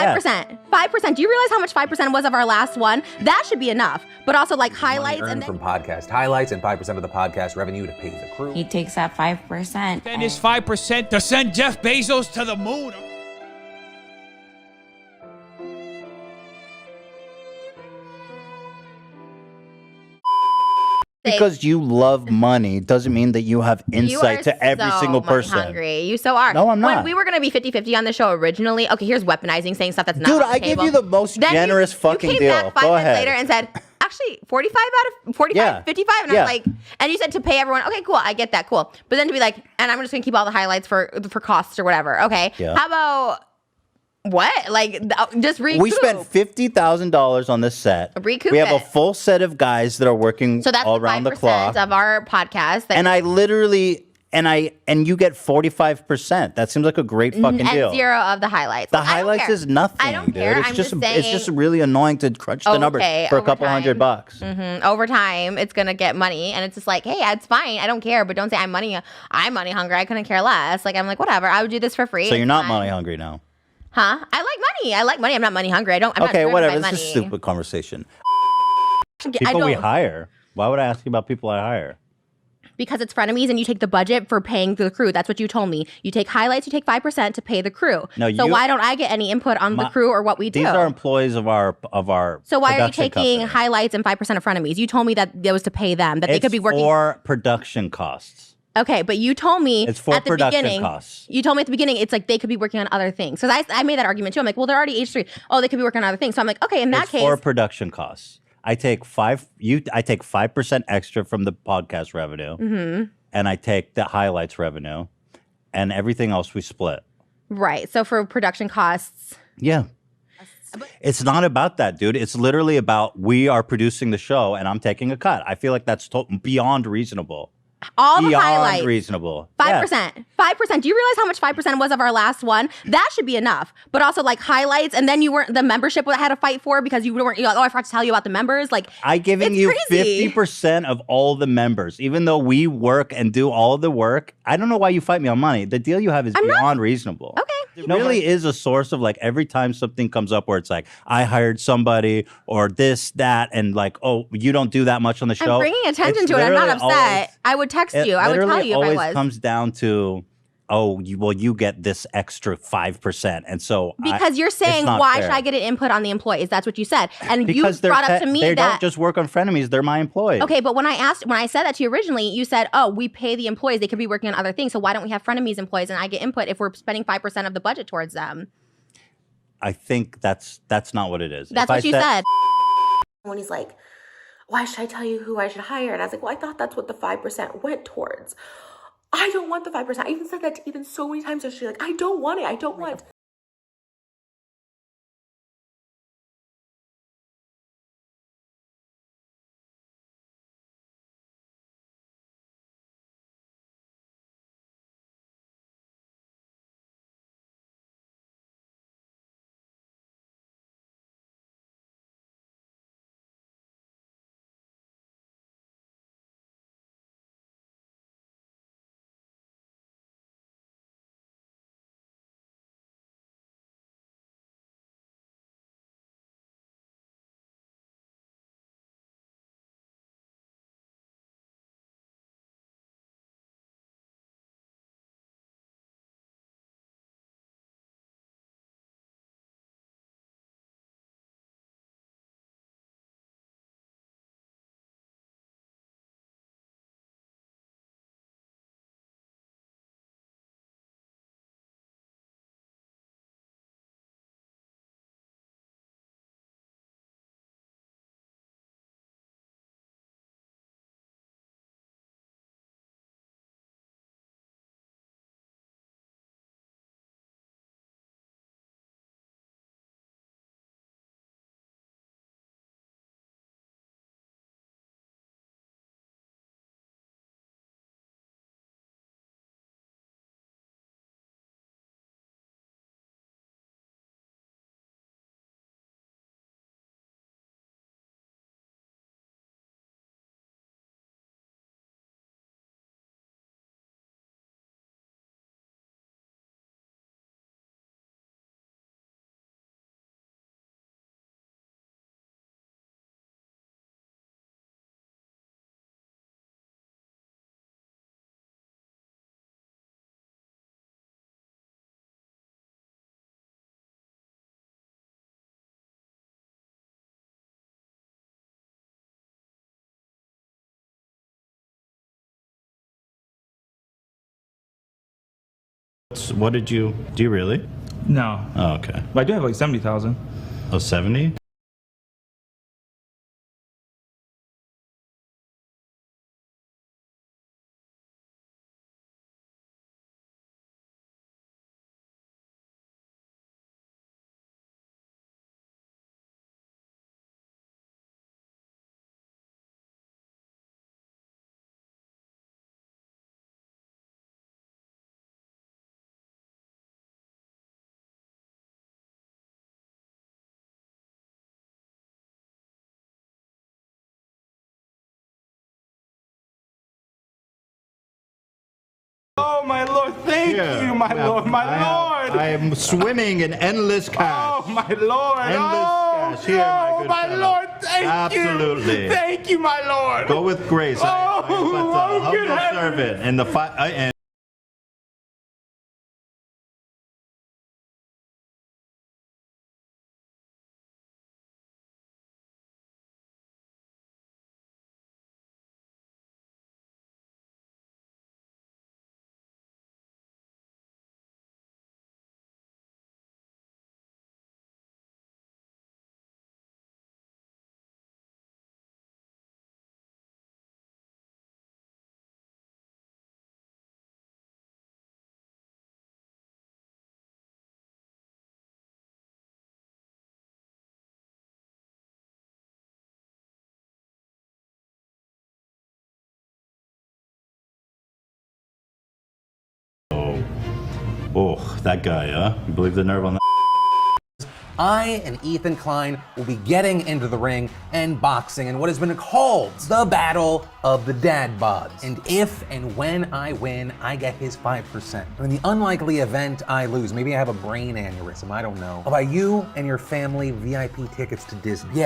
5%. 5%. Do you realize how much 5% was of our last one? That should be enough. But also like highlights money and earned from podcast highlights and 5% of the podcast revenue to pay the crew. He takes that 5%. Then his 5% to send Jeff Bezos to the moon. Because you love money doesn't mean that you have insight to every single person. Hungry. You so are. No, I'm not. When we were going to be 50-50 on the show originally, okay, here's weaponizing, saying stuff that's not Dude, on the I table. gave you the most generous fucking you came deal. Back 5 Go minutes ahead. later and said, actually, 45 out of 45, Yeah. 55. And Yeah. I'm like, and you said to pay everyone. Okay, cool. I get that. Cool. But then to be like, and I'm just going to keep all the highlights for costs or whatever. Okay. Yeah. How about what? Like, just recoup. We spent $50,000 on this set. Recoup We have a it. full set of guys that are working So that's all around the clock. of our podcast. And I literally, and you get 45%. That seems like a great fucking deal. And 0 of the highlights. The Like, I don't highlights care. is nothing, I don't dude. care. It's I'm just just saying. it's just really annoying to crunch the numbers for a couple $100. Over time, it's gonna get money, and it's just like, hey, it's fine. I don't care, but don't say I'm money hungry. I couldn't care less. Like I'm like, whatever. I would do this for free. So you're not fine. money hungry now. Huh? I like money. I like money. I'm not money hungry. I'm not Okay, driven whatever. by This is a money. stupid conversation. I People we don't- hire. Why would I ask you about people I hire? Because it's frenemies, and you take the budget for paying the crew. That's what you told me. You take highlights. You take 5% to pay the crew. No, so why don't I get any input on the crew or what we do? These are employees of our. So why are you production taking company. highlights and 5% of frenemies? You told me that it was to pay them, that they could be working. It's for production costs. Okay, but you told me It's for at the production beginning. costs. You told me at the beginning it's like they could be working on other things. Because I made that argument too. I'm like, well, they're already H3. Oh, they could be working on other things. So I'm like, okay, in that It's case, for production costs. I take 5% extra from the podcast revenue, and I take the highlights revenue, and everything else we split. right. So for production costs, Yeah. It's not about that, dude. It's literally about we are producing the show, and I'm taking a cut. I feel like that's beyond reasonable. all the Beyond highlights, reasonable. 5%. 5%. Do you realize how much 5% was of our last one? That should be enough. But also like highlights, and then you weren't the membership I had to fight for because you're like, oh, I forgot to tell you about the members. Like I given it's you crazy. 50% of all the members, even though we work and do all the work. I don't know why you fight me on money. The deal you have is beyond reasonable. Okay. It really is a source of like every time something comes up where it's like, I hired somebody or this, that, and like, oh, you don't do that much on the show. I'm bringing attention It's to it. I'm not literally upset. I would text you. I would tell you if I always was. comes down to, oh, you get this extra 5%. And so Because you're saying, not why fair. should I get an input on the employees? That's what you said. And Because you brought up to me they that. don't just work on frenemies, they're my employees. Okay, but when I said that to you originally, you said, oh, we pay the employees. They could be working on other things. So why don't we have frenemies employees and I get input if we're spending 5% of the budget towards them? I think that's not what it is. That's If I what you said. When he's like, why should I tell you who I should hire? And I was like, well, I thought that's what the 5% went towards. I don't want the 5%. I even said that to Ethan so many times. And she's like, I don't want it. I don't want So what did you, do you really? No. Oh, okay. But I do have like 70,000. Oh, 70? Oh my lord, thank you, my lord, my lord. I am swimming in endless cash. Oh my lord. Endless cash. Here, my good my fellow. lord, thank Absolutely. you. Thank you, my lord. Go with grace. I am but good the humble heavens. servant. And and oh, that guy, huh? You believe the nerve on that? I and Ethan Klein will be getting into the ring and boxing in what has been called the Battle of the Dad Bods. And if and when I win, I get his 5%. But in the unlikely event I lose, maybe I have a brain aneurysm, I don't know, I'll buy you and your family VIP tickets to Disney. Yeah.